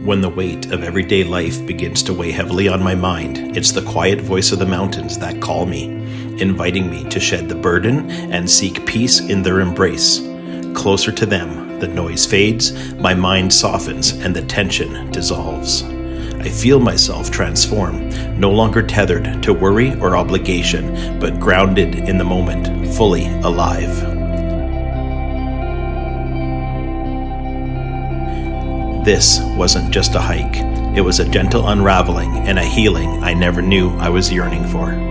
When the weight of everyday life begins to weigh heavily on my mind, it's the quiet voice of the mountains that call me, inviting me to shed the burden and seek peace in their embrace. Closer to them, the noise fades, my mind softens, and the tension dissolves. I feel myself transform, no longer tethered to worry or obligation, but grounded in the moment, fully alive. This wasn't just a hike. It was a gentle unraveling and a healing I never knew I was yearning for.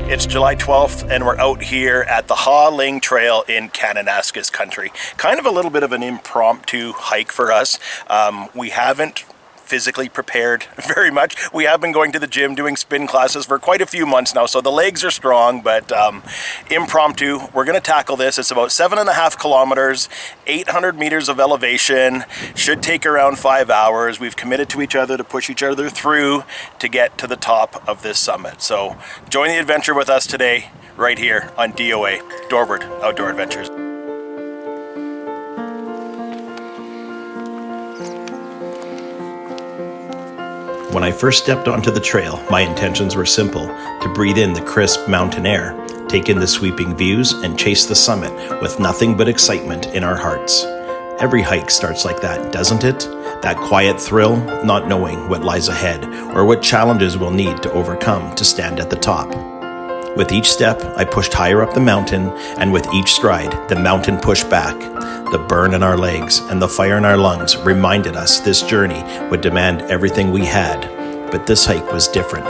It's July 12th and we're out here at the Ling Trail in Kananaskis country. Kind of a little bit of an impromptu hike for us. We haven't physically prepared very much. We have been going to the gym doing spin classes for quite a few months now, so the legs are strong, but impromptu. We're going to tackle this. It's about 7.5 kilometers, 800 meters of elevation. Should take around 5 hours. We've committed to each other to push each other through to get to the top of this summit. So join the adventure with us today, right here on DOA, Dorward Outdoor Adventures. When I first stepped onto the trail, my intentions were simple: to breathe in the crisp mountain air, take in the sweeping views, and chase the summit with nothing but excitement in our hearts. Every hike starts like that, doesn't it? That quiet thrill, not knowing what lies ahead or what challenges we'll need to overcome to stand at the top. With each step, I pushed higher up the mountain, and with each stride, the mountain pushed back. The burn in our legs and the fire in our lungs reminded us this journey would demand everything we had, but this hike was different.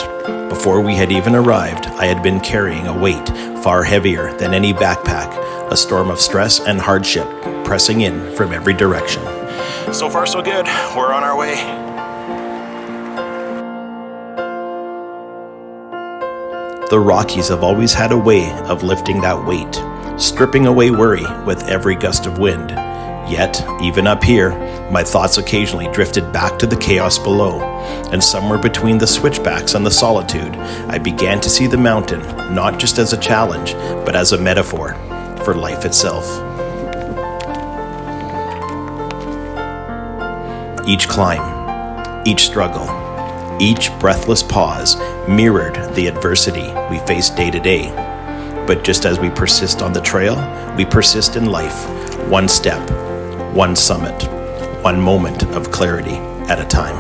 Before we had even arrived, I had been carrying a weight far heavier than any backpack, a storm of stress and hardship pressing in from every direction. So far so good, we're on our way. The Rockies have always had a way of lifting that weight, stripping away worry with every gust of wind. Yet, even up here, my thoughts occasionally drifted back to the chaos below, and somewhere between the switchbacks and the solitude, I began to see the mountain not just as a challenge, but as a metaphor for life itself. Each climb, each struggle, each breathless pause mirrored the adversity we face day to day. But just as we persist on the trail, we persist in life, one step, one summit, one moment of clarity at a time.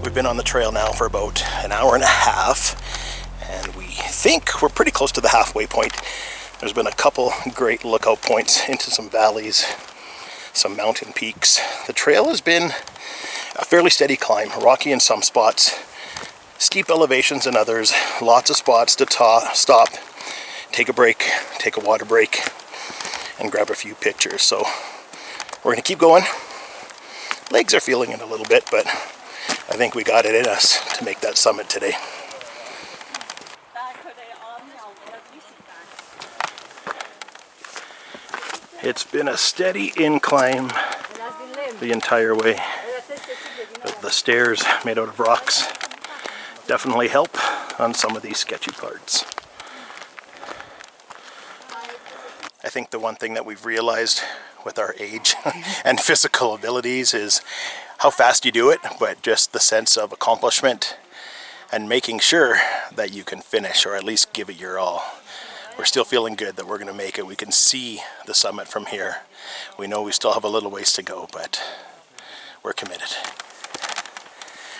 We've been on the trail now for about an hour and a half, and we think we're pretty close to the halfway point. There's been a couple great lookout points into some valleys, some mountain peaks. The trail has been a fairly steady climb, rocky in some spots, steep elevations in others, lots of spots to stop, take a break, take a water break, and grab a few pictures. So we're going to keep going. Legs are feeling it a little bit, but I think we got it in us to make that summit today. It's been a steady incline the entire way. The stairs made out of rocks definitely help on some of these sketchy parts. I think the one thing that we've realized with our age and physical abilities is how fast you do it, but just the sense of accomplishment and making sure that you can finish, or at least give it your all. We're still feeling good that we're going to make it. We can see the summit from here. We know we still have a little ways to go, but we're committed.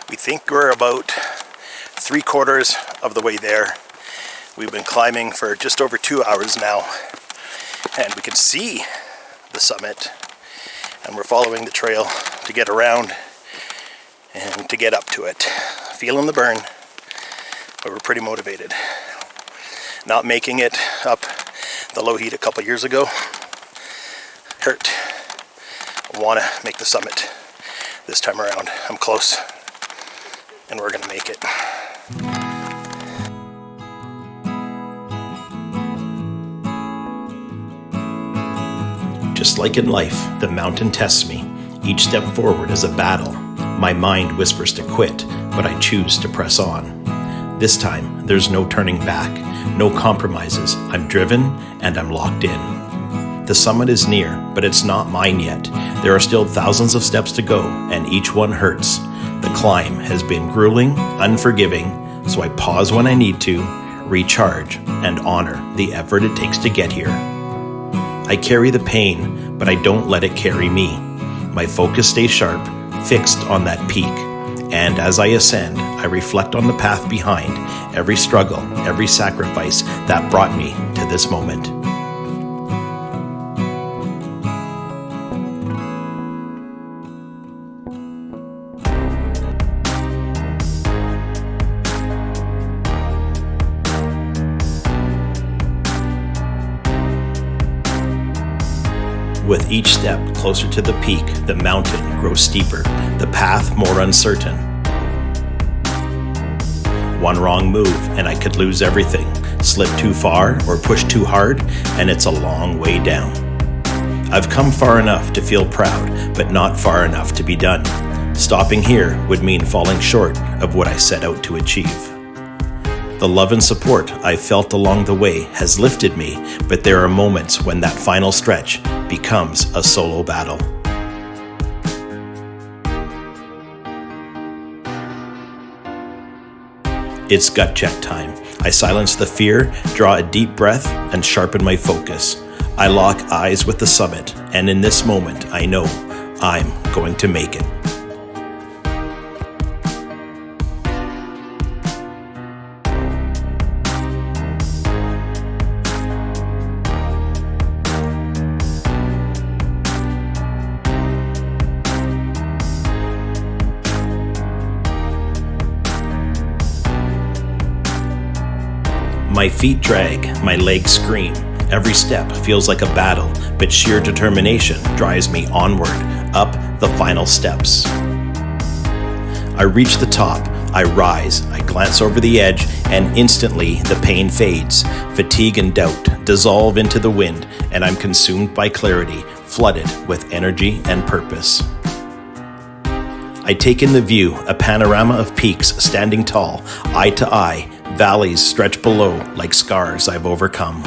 We think we're about 3/4 of the way there. We've been climbing for just over 2 hours now, and we can see the summit, and we're following the trail to get around and to get up to it. Feeling the burn, but we're pretty motivated. Not making it up the low heat a couple years ago hurt. I want to make the summit this time around. I'm close, and we're going to make it. Just like in life, the mountain tests me. Each step forward is a battle. My mind whispers to quit, but I choose to press on. This time, there's no turning back, no compromises. I'm driven and I'm locked in. The summit is near, but it's not mine yet. There are still thousands of steps to go, and each one hurts. The climb has been grueling, unforgiving, so I pause when I need to, recharge, and honor the effort it takes to get here. I carry the pain, but I don't let it carry me. My focus stays sharp, fixed on that peak. And as I ascend, I reflect on the path behind, every struggle, every sacrifice that brought me to this moment. With each step closer to the peak, the mountain grows steeper, the path more uncertain. One wrong move and I could lose everything. Slip too far or push too hard, and it's a long way down. I've come far enough to feel proud, but not far enough to be done. Stopping here would mean falling short of what I set out to achieve. The love and support I've felt along the way has lifted me, but there are moments when that final stretch becomes a solo battle. It's gut check time. I silence the fear, draw a deep breath, and sharpen my focus. I lock eyes with the summit, and in this moment, I know I'm going to make it. My feet drag, my legs scream. Every step feels like a battle, but sheer determination drives me onward, up the final steps. I reach the top, I rise, I glance over the edge, and instantly the pain fades. Fatigue and doubt dissolve into the wind, and I'm consumed by clarity, flooded with energy and purpose. I take in the view, a panorama of peaks standing tall, eye to eye. Valleys stretch below like scars I've overcome.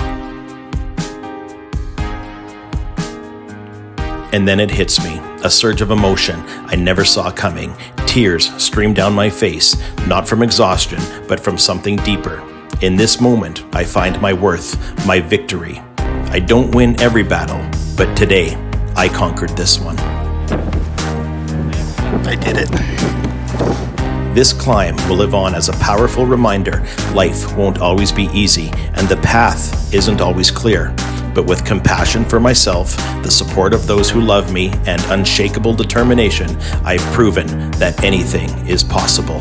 And then it hits me, a surge of emotion I never saw coming. Tears stream down my face, not from exhaustion, but from something deeper. In this moment, I find my worth, my victory. I don't win every battle, but today, I conquered this one. I did it. This climb will live on as a powerful reminder. Life won't always be easy, and the path isn't always clear. But with compassion for myself, the support of those who love me, and unshakable determination, I've proven that anything is possible.